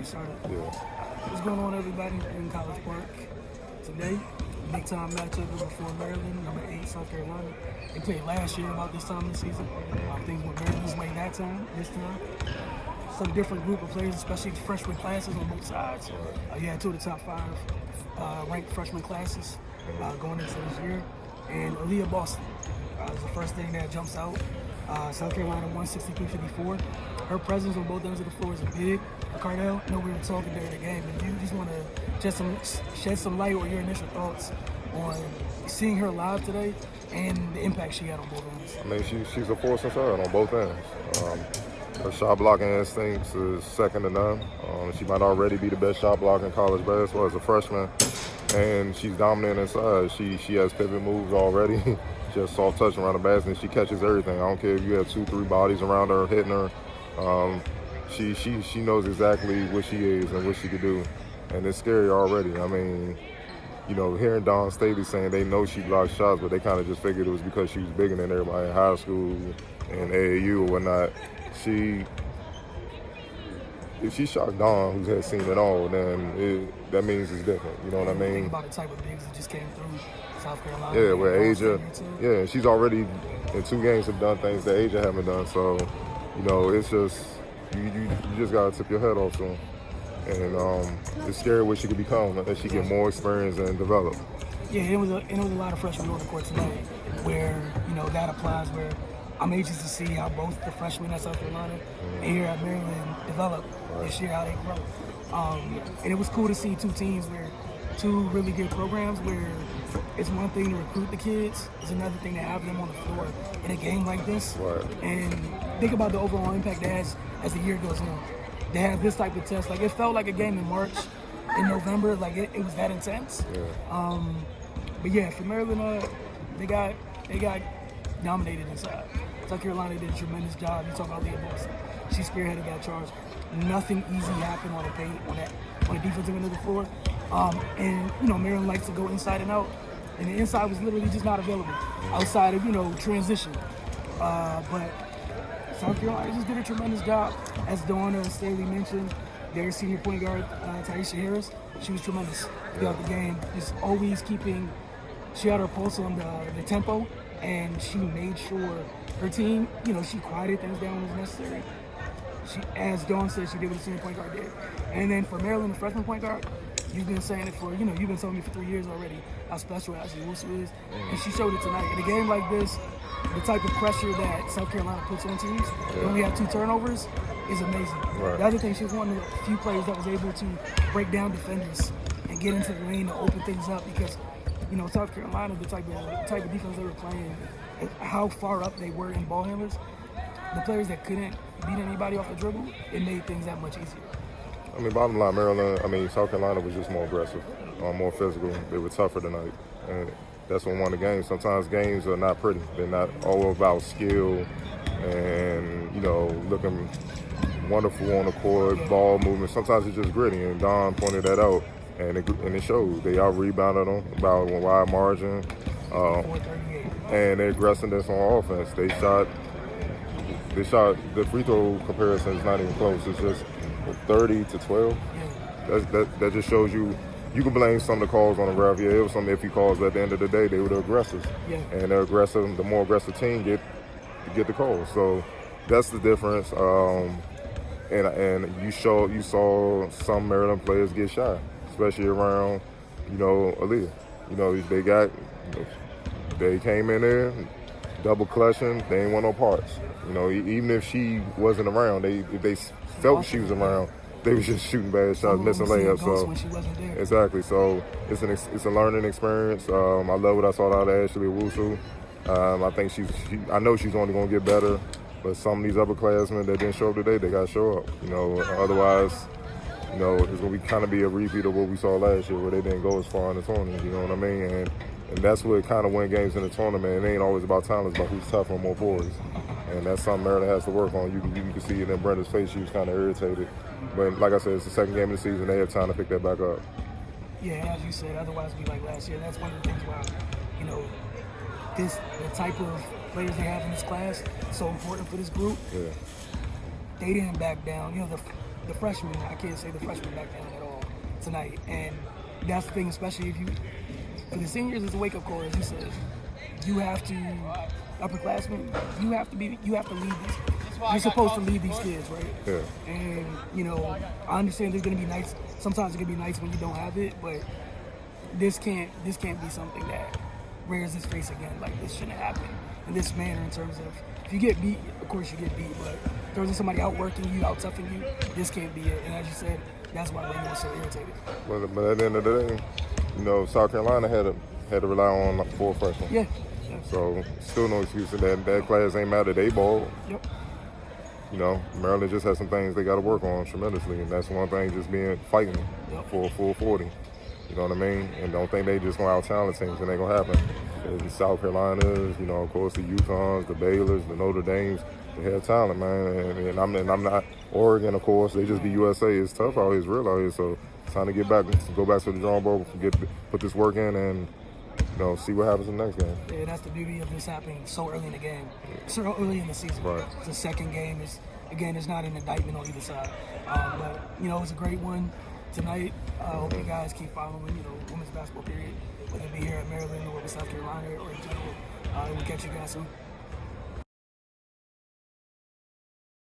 started. Yeah. What's going on, everybody, in College Park? Today, big time matchup before Maryland, number 8, South Carolina. They played last year about this time of the season. Things went Maryland's way this time. Some different group of players, especially freshman classes on both sides. You had 2 of the top 5 ranked freshman classes going into this year. And Aaliyah Boston is the first thing that jumps out. South Carolina 163-54. Her presence on both ends of the floor is big. Cardell, I know we were talking during the game, but you just want to shed some light on your initial thoughts on seeing her live today and the impact she had on both ends. I mean, she's a force inside on both ends. Her shot blocking instincts is second to none. She might already be the best shot blocker in college basketball as a freshman, and she's dominant inside. She has pivot moves already. Just soft touch around the basket, and she catches everything. I don't care if you have 2-3 bodies around her hitting her. She knows exactly what she is and what she could do, and it's scary already. I mean, you know, hearing Dawn Staley saying they know she blocks shots, but they kind of just figured it was because she was bigger than everybody in high school and AAU or whatnot. If she shocked Dawn, who has seen it all, then that means it's different. You know what I mean? Think about the type of bigs that just came through South Carolina. Yeah, where Asia, yeah, she's already in 2 games have done things that Asia haven't done. So, you know, it's just you just gotta tip your head off to her. And it's scary what she could become as she get more experience and develop. Yeah, it was a lot of freshmen on the court tonight, where that applies. Where I'm anxious to see how both the freshmen at South Carolina and here at Maryland develop this year, how they grow. And it was cool to see 2 teams where 2 really good programs where it's one thing to recruit the kids, it's another thing to have them on the floor in a game like this. Right. And think about the overall impact it has as the year goes on. They have this type of test. Like, it felt like a game in March, in November, like it was that intense. Yeah. But yeah, for Maryland, they got dominated inside. South Carolina did a tremendous job. You talk about Leah Boston. She spearheaded that charge. Nothing easy happened on the paint, on the defensive end of the floor. And Maryland likes to go inside and out, and the inside was literally just not available outside of transition. But South Carolina just did a tremendous job. As Dawn Staley mentioned, their senior point guard, Taisha Harris, she was tremendous throughout the game. Just always she had her pulse on the tempo, and she made sure her team, she quieted things down as necessary. As Dawn said, she did what the senior point guard did. And then for Maryland, the freshman point guard, you've been saying it for, you've been telling me for 3 years already how special Ashley Wilson is. And she showed it tonight. In a game like this, the type of pressure that South Carolina puts on teams, they only have 2 turnovers, is amazing. Right. The other thing, she was one of the few players that was able to break down defenders and get into the lane to open things up because, South Carolina, the type of defense they were playing, how far up they were in ball handlers, the players that couldn't beat anybody off the dribble, it made things that much easier. I mean, bottom line, South Carolina was just more aggressive, more physical. They were tougher tonight, and that's what won the game. Sometimes games are not pretty. They're not all about skill and, looking wonderful on the court, ball movement. Sometimes it's just gritty, and Don pointed that out, and it showed. They out-rebounded them about a wide margin, and their aggressiveness on offense. They shot the free throw comparison is not even close. It's just 30-12. That just shows you can blame some of the calls on the ref. Yeah, it was some iffy calls, but at the end of the day, they were the aggressors. Yeah. And the more aggressive team get the calls. So that's the difference. And you saw some Maryland players get shot, especially around, Aaliyah. They came in there, double clutching, they ain't want no parts. Even if she wasn't around, if they felt she was around, they was just shooting bad shots, missing layups. So when she wasn't there. Exactly. So it's a learning experience. I love what I saw out of Ashley Owusu. I think I know she's only gonna get better. But some of these upperclassmen that didn't show up today, they got to show up. Otherwise, it's going to be a repeat of what we saw last year where they didn't go as far in the tournament, you know what I mean? And that's what kind of win games in the tournament. It ain't always about talent, it's about who's tougher and more poised. And that's something Maryland has to work on. You can see it in Brenda's face. She was kind of irritated. But like I said, it's the second game of the season. They have time to pick that back up. Yeah, as you said, otherwise it'd be like last year. That's one of the things why, the type of players they have in this class so important for this group. Yeah. They didn't back down. the freshmen, I can't say the freshmen back down at all tonight. And that's the thing, especially if you, for the seniors, it's a wake-up call, as you said. You have to, upperclassmen, you have to lead these. You're supposed to lead these kids, right? Yeah. And, you know, I understand there's going to be nights, sometimes it can be nights when you don't have it, but this can't be something that rears its face again. Like, this shouldn't happen in this manner in terms of, if you get beat, of course you get beat, but in terms of somebody outworking you, out-toughing you, this can't be it. And as you said, that's why Raymond was so irritated. But at the end of the day, you know, South Carolina had to rely on like 4 freshmen. Yeah. So still no excuse in that class ain't matter. They ball. Yep. You know, Maryland just has some things they got to work on tremendously, and that's one thing, just fighting for a full 40. You know what I mean? And don't think they just gonna out-talent teams. It ain't gonna happen. The South Carolinas, you know, of course the UConns, the Baylors, the Notre Dames, they have talent, man. And I'm not Oregon, of course. They just be USA. It's tough out here. It's real out here. So it's time to go back to the drawing board, put this work in, and you know, see what happens in the next game. Yeah, that's the beauty of this happening so early in the game, so early in the season. Right. It's the second game. It's not an indictment on either side. But you know, it's a great one tonight. I hope you guys keep following, you know, women's basketball period, whether it be here at Maryland or South Carolina or in general. We'll catch you guys soon.